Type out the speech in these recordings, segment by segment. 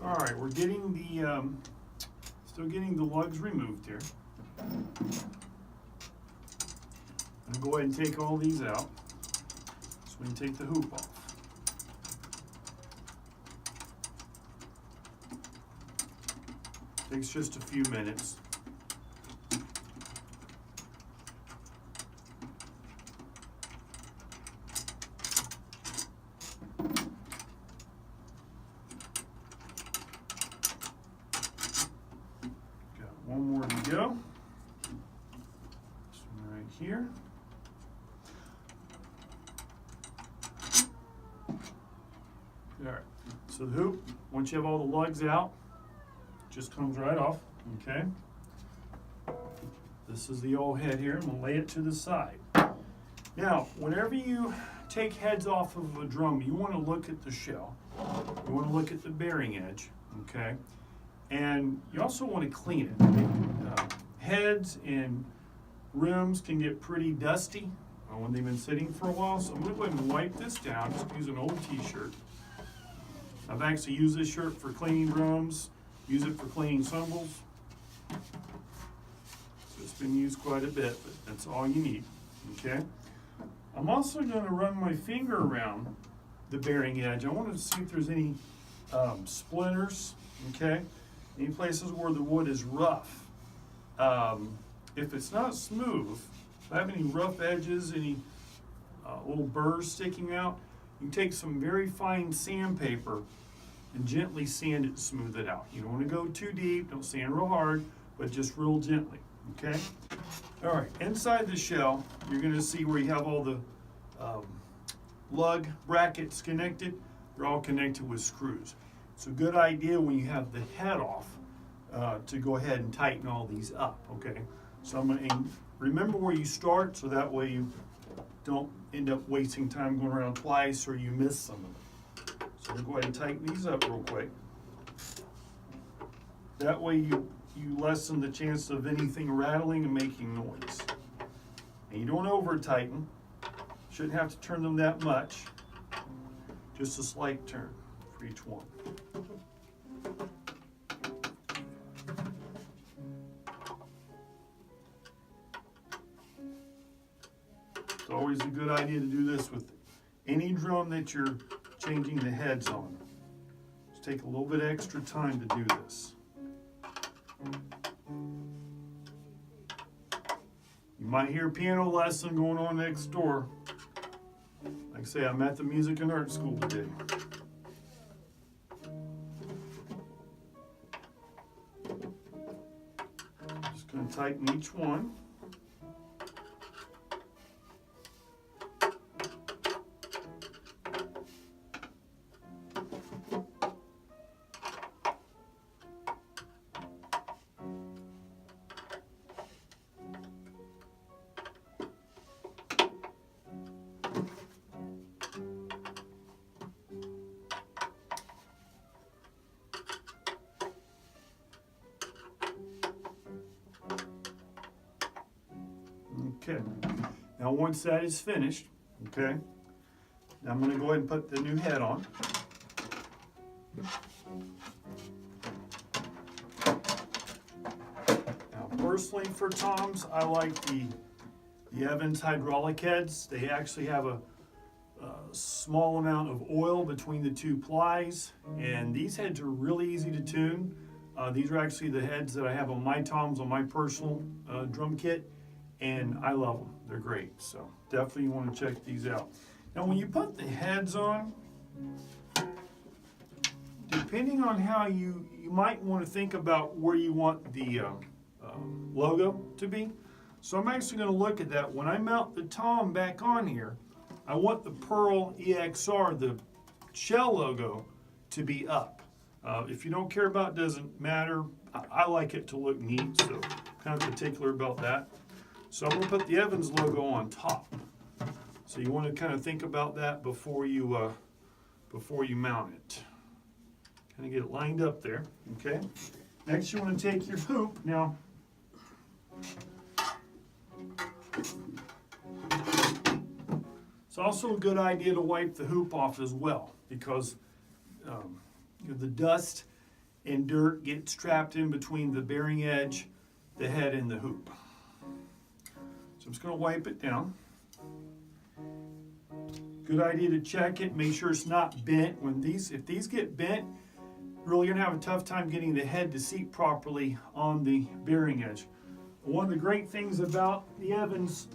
All right, we're getting the, still getting the lugs removed here. I'm gonna go ahead and take all these out. So we can take the hoop off. Takes just a few minutes. Got one more to go. This one right here. All right, so the hoop, once you have all the lugs out, just comes right off, okay? This is the old head here. I'm gonna lay it to the side. Now, whenever you take heads off of a drum, you wanna look at the shell. You wanna look at the bearing edge, okay? And you also wanna clean it. Heads and rims can get pretty dusty when they've been sitting for a while, so I'm gonna go ahead and wipe this down. Just use an old t-shirt. I've actually used this shirt for cleaning drums, use it for cleaning cymbals. So it's been used quite a bit, but that's all you need, okay? I'm also gonna run my finger around the bearing edge. I want to see if there's any splinters, okay? Any places where the wood is rough. If it's not smooth, if I have any rough edges, any little burrs sticking out, you can take some very fine sandpaper and gently sand it to smooth it out. You don't want to go too deep, don't sand real hard, but just real gently, okay? All right, inside the shell, you're gonna see where you have all the lug brackets connected. They're all connected with screws. It's a good idea when you have the head off to go ahead and tighten all these up, okay? So I'm gonna remember where you start, so that way you don't end up wasting time going around twice or you miss some of them. So we'll go ahead and tighten these up real quick. That way you lessen the chance of anything rattling and making noise. And you don't over tighten. Shouldn't have to turn them that much. Just a slight turn for each one. It's always a good idea to do this with any drum that you're changing the heads on. Just take a little bit extra time to do this. You might hear a piano lesson going on next door. Like I say, I'm at the music and art school today. Just going to tighten each one. Okay, now once that is finished, okay, now I'm going to go ahead and put the new head on. Now personally for toms, I like the Evans hydraulic heads. They actually have a small amount of oil between the two plies, and these heads are really easy to tune. These are actually the heads that I have on my toms on my personal drum kit. And I love them. They're great. So definitely you want to check these out. Now when you put the heads on, depending on how you might want to think about where you want the logo to be. So I'm actually going to look at that. When I mount the tom back on here, I want the Pearl EXR, the shell logo, to be up. If you don't care about it, doesn't matter. I like it to look neat, so kind of particular about that. So I'm going to put the Evans logo on top. So you want to kind of think about that before you mount it. Kind of get it lined up there, okay? Next you want to take your hoop. Now, it's also a good idea to wipe the hoop off as well, because the dust and dirt gets trapped in between the bearing edge, the head, and the hoop. So I'm just going to wipe it down. Good idea to check it, make sure it's not bent. If these get bent, you're really going to have a tough time getting the head to seat properly on the bearing edge. One of the great things about the Evans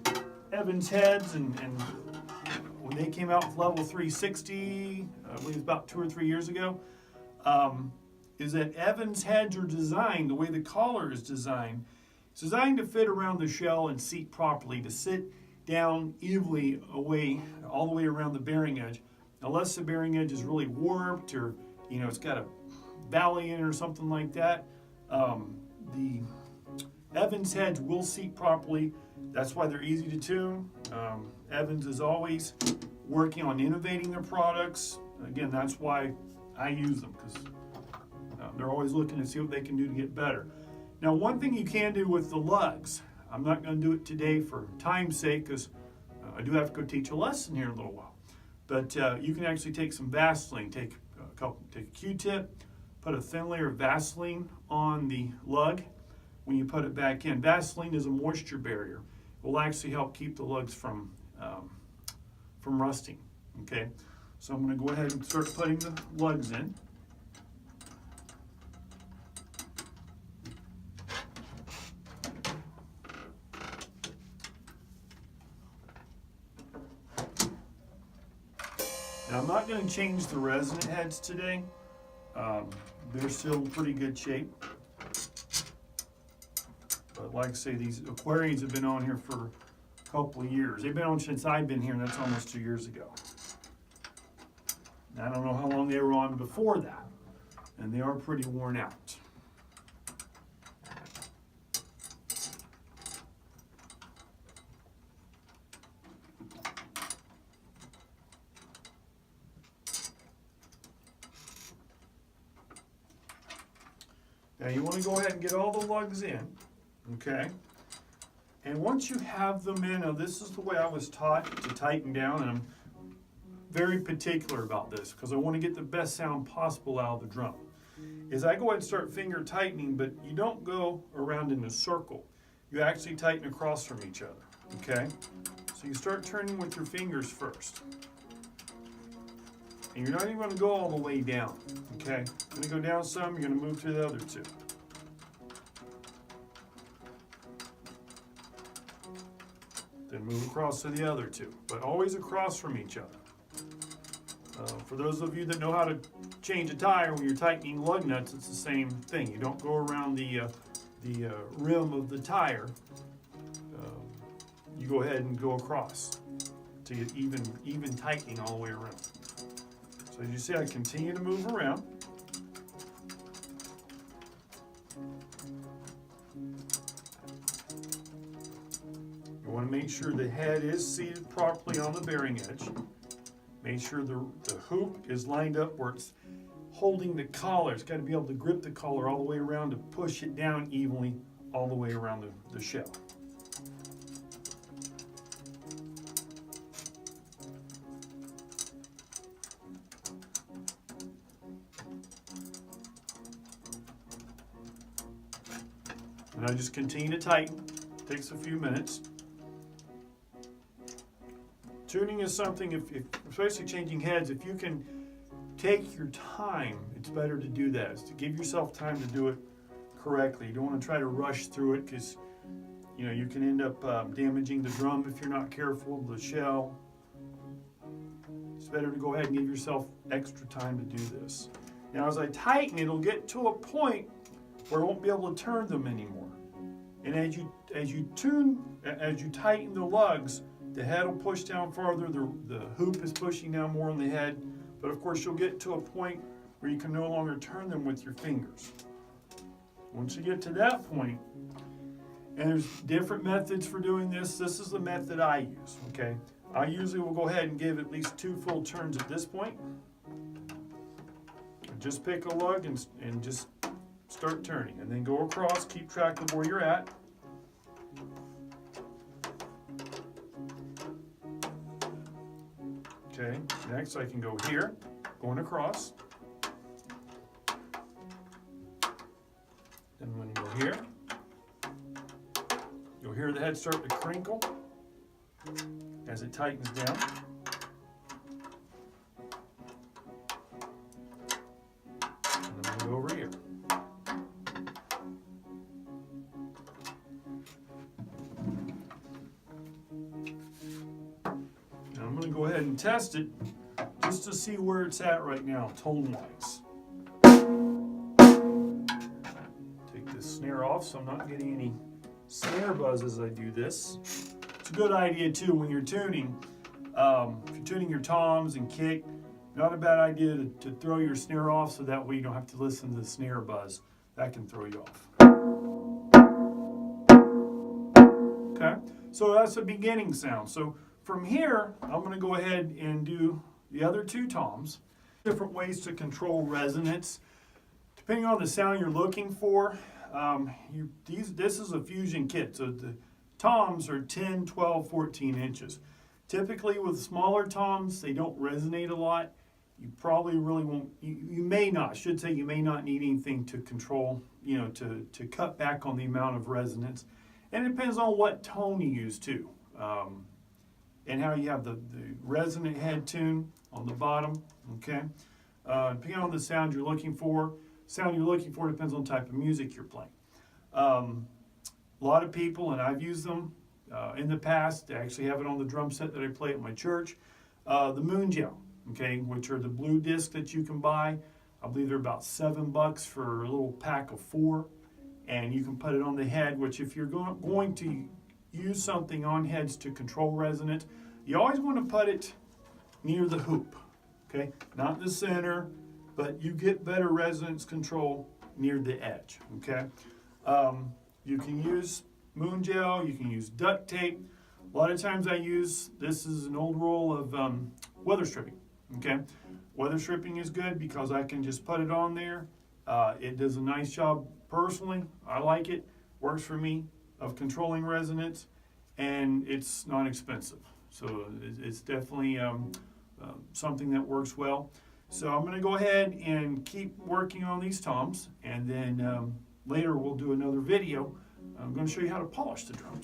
heads, and when they came out with level 360, I believe about 2 or 3 years ago, is that Evans heads are designed, the way the collar is designed, it's designed to fit around the shell and seat properly, to sit down evenly away, all the way around the bearing edge. Unless the bearing edge is really warped, or it's got a valley in it or something like that, the Evans heads will seat properly. That's why they're easy to tune. Evans is always working on innovating their products. Again, that's why I use them, because they're always looking to see what they can do to get better. Now, one thing you can do with the lugs, I'm not going to do it today for time's sake, because I do have to go teach a lesson here in a little while. But you can actually take some Vaseline, take a Q-tip, put a thin layer of Vaseline on the lug when you put it back in. Vaseline is a moisture barrier. It will actually help keep the lugs from rusting. Okay, so I'm going to go ahead and start putting the lugs in. Now, I'm not going to change the resonant heads today. They're still in pretty good shape. But like I say, these Aquarians have been on here for a couple of years. They've been on since I've been here, and that's almost 2 years ago. And I don't know how long they were on before that. And they are pretty worn out. Now you want to go ahead and get all the lugs in, okay? And once you have them in, now this is the way I was taught to tighten down, and I'm very particular about this because I want to get the best sound possible out of the drum. Is I go ahead and start finger tightening, but you don't go around in a circle. You actually tighten across from each other, okay? So you start turning with your fingers first. And you're not even going to go all the way down, okay? You're going to go down some, you're going to move to the other two. Then move across to the other two, but always across from each other. For those of you that know how to change a tire, when you're tightening lug nuts, it's the same thing. You don't go around the rim of the tire. You go ahead and go across to get even tightening all the way around. So as you see, I continue to move around. You want to make sure the head is seated properly on the bearing edge. Make sure the hoop is lined up where it's holding the collar. It's got to be able to grip the collar all the way around to push it down evenly all the way around the shell. And I just continue to tighten. It takes a few minutes. Tuning is something, if especially changing heads, if you can take your time, it's better to do that. It's to give yourself time to do it correctly. You don't want to try to rush through it because you can end up damaging the drum if you're not careful, the shell. It's better to go ahead and give yourself extra time to do this. Now as I tighten, it'll get to a point where I won't be able to turn them anymore. And as you tighten the lugs, the head will push down farther, the hoop is pushing down more on the head, but of course you'll get to a point where you can no longer turn them with your fingers. Once you get to that point, and there's different methods for doing this, this is the method I use, okay? I usually will go ahead and give at least 2 full turns at this point. Just pick a lug and just start turning, and then go across, keep track of where you're at. Okay, next I can go here, going across. Then when you go here, you'll hear the head start to crinkle as it tightens down. And then we'll go over here. Now I'm going to go ahead and test it just to see where it's at right now, tone-wise. Take this snare off so I'm not getting any snare buzz as I do this. It's a good idea too when you're tuning. If you're tuning your toms and kick, not a bad idea to throw your snare off so that way you don't have to listen to the snare buzz. That can throw you off. Okay, so that's a beginning sound. So from here, I'm going to go ahead and do the other two toms. Different ways to control resonance. Depending on the sound you're looking for, this is a fusion kit. So the toms are 10, 12, 14 inches. Typically with smaller toms, they don't resonate a lot. You probably really won't, you may not, I should say you may not need anything to control, to cut back on the amount of resonance. And it depends on what tone you use too. And how you have the resonant head tune on the bottom, okay? Depending on the sound you're looking for. Sound you're looking for depends on the type of music you're playing. A lot of people, and I've used them in the past, I actually have it on the drum set that I play at my church, the Moon Gel, okay, which are the blue discs that you can buy. I believe they're about $7 for a little pack of 4, and you can put it on the head, which if you're going to use something on heads to control resonance, you always want to put it near the hoop, okay? Not the center, but you get better resonance control near the edge, okay? You can use Moon Gel, you can use duct tape. A lot of times this is an old roll of weather stripping, okay? Weather stripping is good because I can just put it on there. It does a nice job personally. I like it, works for me, of controlling resonance, and it's not expensive. So it's definitely something that works well. So I'm going to go ahead and keep working on these toms, and then later we'll do another video. I'm going to show you how to polish the drums.